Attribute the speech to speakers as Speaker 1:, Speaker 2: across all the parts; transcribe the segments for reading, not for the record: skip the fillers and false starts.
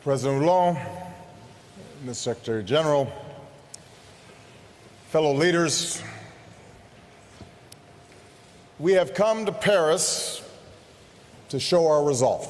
Speaker 1: President Hollande, Mr. Secretary General, fellow leaders, we have come to Paris to show our resolve.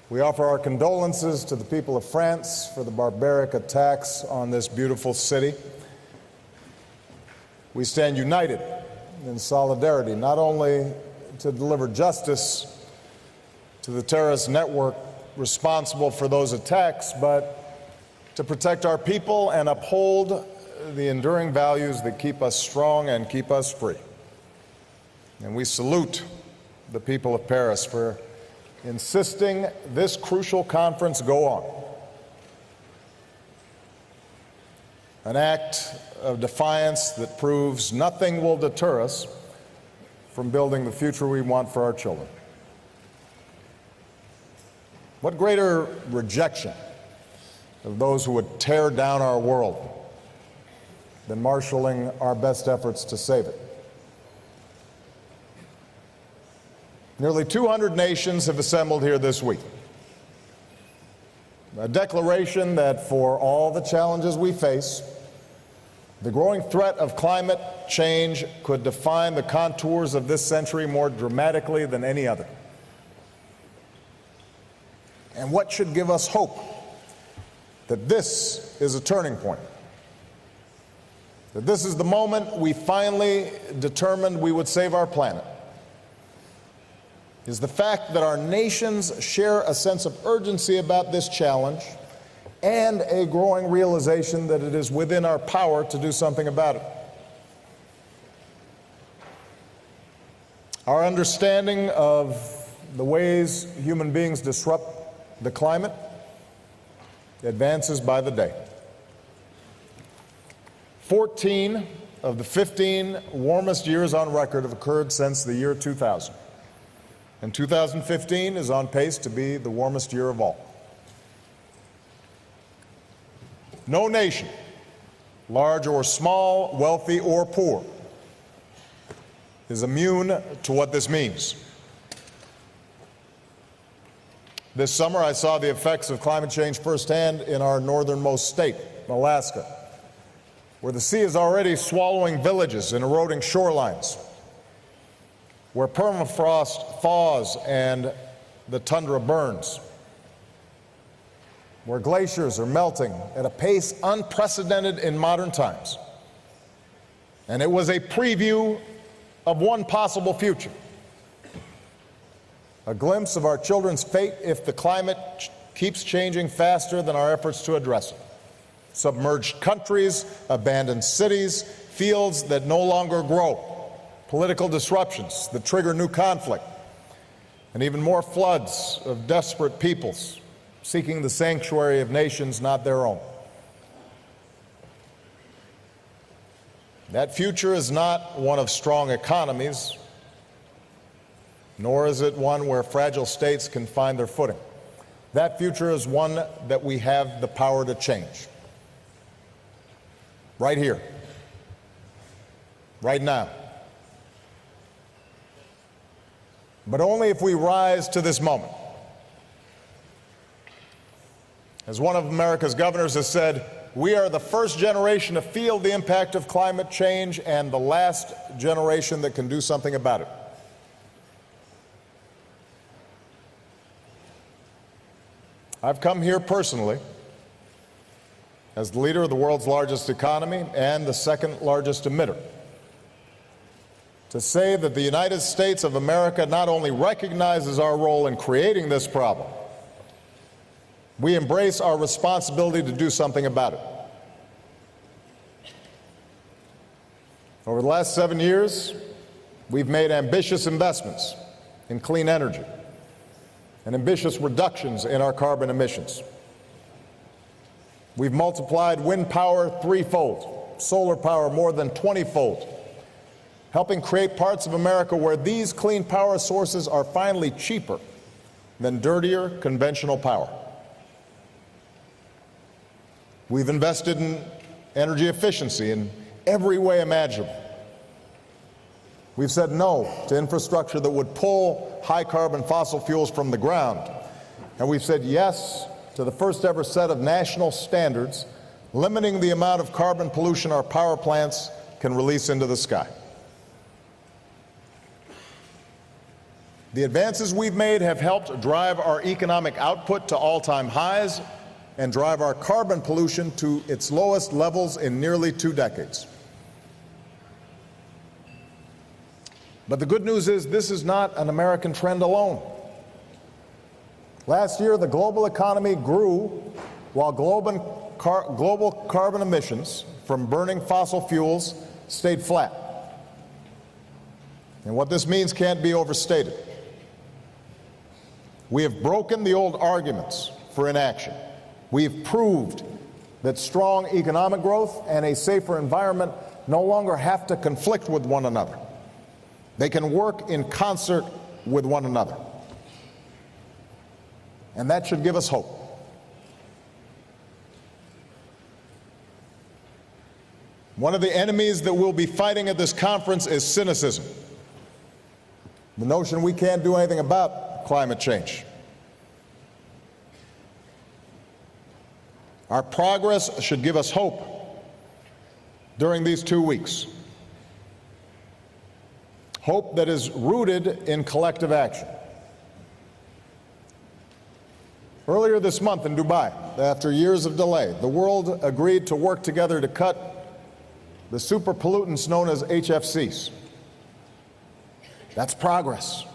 Speaker 1: We offer our condolences to the people of France for the barbaric attacks on this beautiful city. We stand united in solidarity, not only to deliver justice to the terrorist network responsible for those attacks, but to protect our people and uphold the enduring values that keep us strong and keep us free. And we salute the people of Paris for insisting this crucial conference go on. An act of defiance that proves nothing will deter us from building the future we want for our children. What greater rejection of those who would tear down our world than marshaling our best efforts to save it? Nearly 200 nations have assembled here this week. A declaration that for all the challenges we face, the growing threat of climate change could define the contours of this century more dramatically than any other. And what should give us hope that this is a turning point, that this is the moment we finally determined we would save our planet, is the fact that our nations share a sense of urgency about this challenge and a growing realization that it is within our power to do something about it. Our understanding of the ways human beings disrupt the climate advances by the day. 14 of the 15 warmest years on record have occurred since the year 2000. And 2015 is on pace to be the warmest year of all. No nation, large or small, wealthy or poor, is immune to what this means. This summer, I saw the effects of climate change firsthand in our northernmost state, Alaska, where the sea is already swallowing villages and eroding shorelines, where permafrost thaws and the tundra burns, where glaciers are melting at a pace unprecedented in modern times. And it was a preview of one possible future, a glimpse of our children's fate if the climate keeps changing faster than our efforts to address it. Submerged countries, abandoned cities, fields that no longer grow, political disruptions that trigger new conflict, and even more floods of desperate peoples seeking the sanctuary of nations not their own. That future is not one of strong economies, nor is it one where fragile states can find their footing. That future is one that we have the power to change. Right here, right now. But only if we rise to this moment. As one of America's governors has said, we are the first generation to feel the impact of climate change and the last generation that can do something about it. I've come here personally as the leader of the world's largest economy and the second largest emitter to say that the United States of America not only recognizes our role in creating this problem, we embrace our responsibility to do something about it. Over the last 7 years, we've made ambitious investments in clean energy and ambitious reductions in our carbon emissions. We've multiplied wind power 3-fold, solar power more than 20-fold, helping create parts of America where these clean power sources are finally cheaper than dirtier conventional power. We've invested in energy efficiency in every way imaginable. We've said no to infrastructure that would pull high-carbon fossil fuels from the ground And we've said yes to the first ever set of national standards limiting the amount of carbon pollution our power plants can release into the sky. The advances we've made have helped drive our economic output to all-time highs and drive our carbon pollution to its lowest levels in nearly 2 decades. But the good news is this is not an American trend alone. Last year, the global economy grew while global carbon emissions from burning fossil fuels stayed flat. And what this means can't be overstated. We have broken the old arguments for inaction. We've proved that strong economic growth and a safer environment no longer have to conflict with one another. They can work in concert with one another. And that should give us hope. One of the enemies that we'll be fighting at this conference is cynicism. The notion we can't do anything about climate change. Our progress should give us hope during these 2 weeks. Hope that is rooted in collective action. Earlier this month in Dubai, after years of delay, the world agreed to work together to cut the super pollutants known as HFCs. That's progress.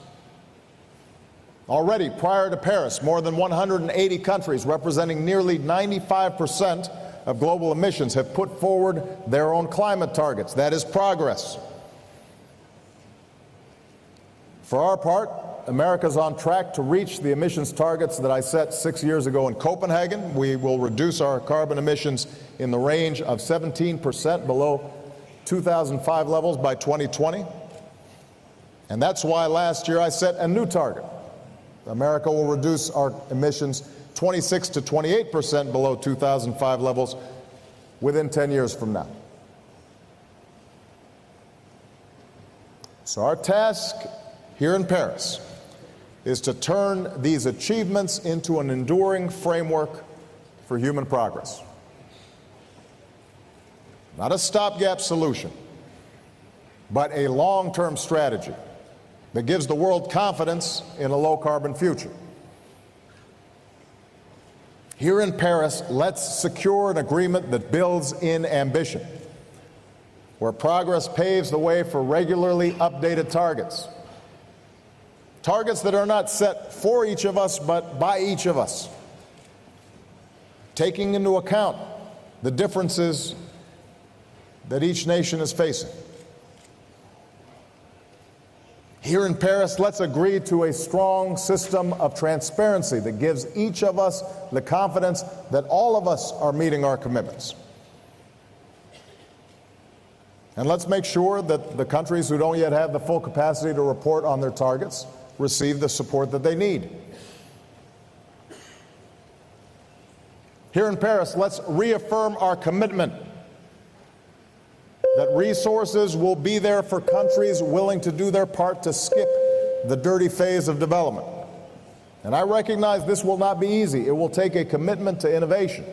Speaker 1: Already, prior to Paris, more than 180 countries representing nearly 95% of global emissions have put forward their own climate targets. That is progress. For our part, America's on track to reach the emissions targets that I set 6 years ago in Copenhagen. We will reduce our carbon emissions in the range of 17% below 2005 levels by 2020. And that's why last year I set a new target. America will reduce our emissions 26 to 28% below 2005 levels within 10 years from now. So our task here in Paris is to turn these achievements into an enduring framework for human progress. Not a stopgap solution, but a long-term strategy that gives the world confidence in a low-carbon future. Here in Paris, let's secure an agreement that builds in ambition, where progress paves the way for regularly updated targets. Targets that are not set for each of us, but by each of us, taking into account the differences that each nation is facing. Here in Paris, let's agree to a strong system of transparency that gives each of us the confidence that all of us are meeting our commitments. And let's make sure that the countries who don't yet have the full capacity to report on their targets receive the support that they need. Here in Paris, let's reaffirm our commitment that resources will be there for countries willing to do their part to skip the dirty phase of development. And I recognize this will not be easy. It will take a commitment to innovation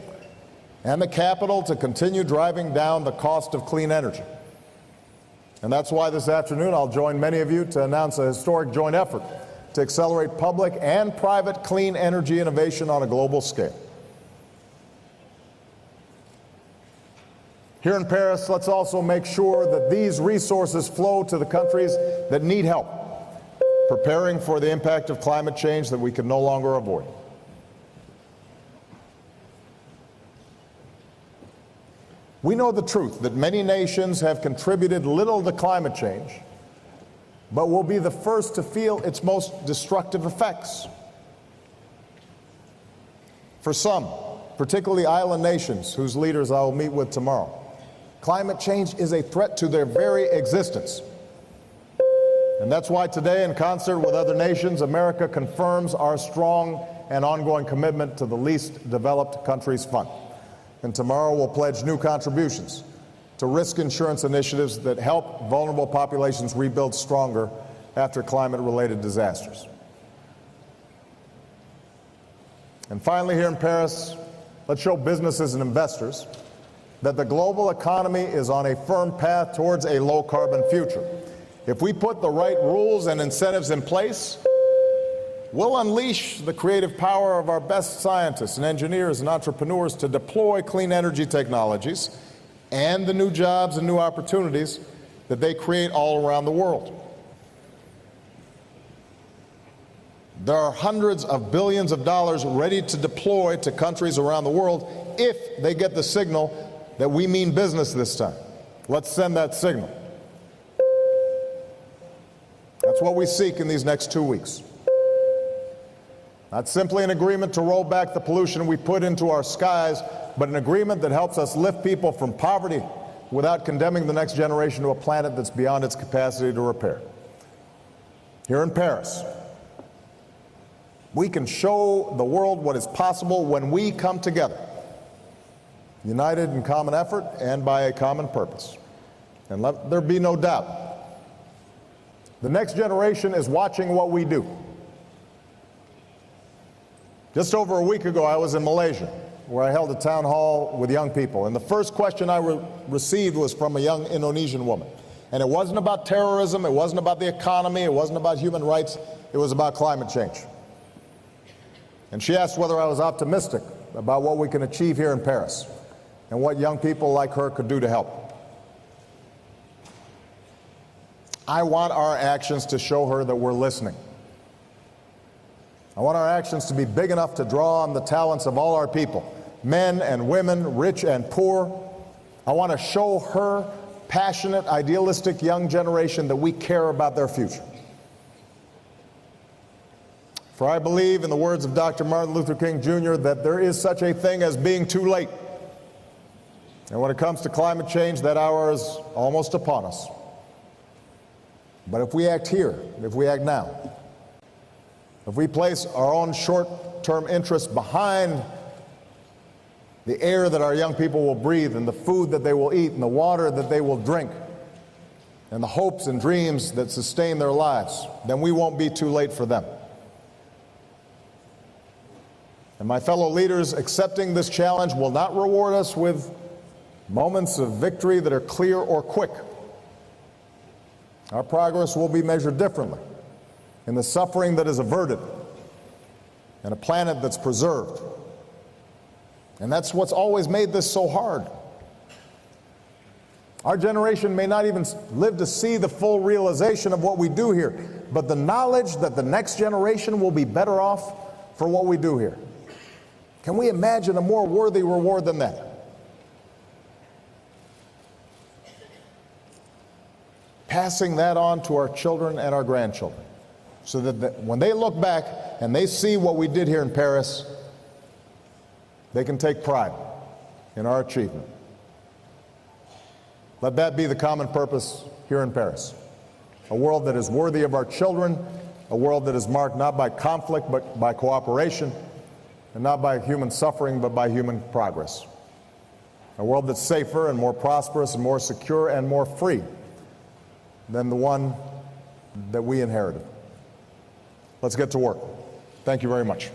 Speaker 1: and the capital to continue driving down the cost of clean energy. And that's why this afternoon I'll join many of you to announce a historic joint effort to accelerate public and private clean energy innovation on a global scale. Here in Paris, let's also make sure that these resources flow to the countries that need help, preparing for the impact of climate change that we can no longer avoid. We know the truth that many nations have contributed little to climate change, but will be the first to feel its most destructive effects. For some, particularly island nations whose leaders I will meet with tomorrow, climate change is a threat to their very existence. And that's why today, in concert with other nations, America confirms our strong and ongoing commitment to the Least Developed Countries Fund. And tomorrow we'll pledge new contributions to risk insurance initiatives that help vulnerable populations rebuild stronger after climate-related disasters. And finally, here in Paris, let's show businesses and investors that the global economy is on a firm path towards a low-carbon future. If we put the right rules and incentives in place, we'll unleash the creative power of our best scientists and engineers and entrepreneurs to deploy clean energy technologies and the new jobs and new opportunities that they create all around the world. There are hundreds of billions of dollars ready to deploy to countries around the world if they get the signal that we mean business this time. Let's send that signal. That's what we seek in these next 2 weeks. Not simply an agreement to roll back the pollution we put into our skies, but an agreement that helps us lift people from poverty without condemning the next generation to a planet that's beyond its capacity to repair. Here in Paris, we can show the world what is possible when we come together, united in common effort and by a common purpose. And let there be no doubt, the next generation is watching what we do. Just over a week ago, I was in Malaysia, where I held a town hall with young people. And the first question I received was from a young Indonesian woman. And it wasn't about terrorism, it wasn't about the economy, it wasn't about human rights, it was about climate change. And she asked whether I was optimistic about what we can achieve here in Paris and what young people like her could do to help. I want our actions to show her that we're listening. I want our actions to be big enough to draw on the talents of all our people, men and women, rich and poor. I want to show her passionate, idealistic young generation that we care about their future. For I believe, in the words of Dr. Martin Luther King Jr., that there is such a thing as being too late. And when it comes to climate change, that hour is almost upon us. But if we act here, if we act now, if we place our own short-term interests behind the air that our young people will breathe and the food that they will eat and the water that they will drink and the hopes and dreams that sustain their lives, then we won't be too late for them. And my fellow leaders, accepting this challenge will not reward us with moments of victory that are clear or quick. Our progress will be measured differently, in the suffering that is averted and a planet that's preserved. And that's what's always made this so hard. Our generation may not even live to see the full realization of what we do here, but the knowledge that the next generation will be better off for what we do here. Can we imagine a more worthy reward than that? Passing that on to our children and our grandchildren, so that when they look back and they see what we did here in Paris, they can take pride in our achievement. Let that be the common purpose here in Paris. A world that is worthy of our children, a world that is marked not by conflict but by cooperation, and not by human suffering but by human progress. A world that's safer and more prosperous and more secure and more free than the one that we inherited. Let's get to work. Thank you very much.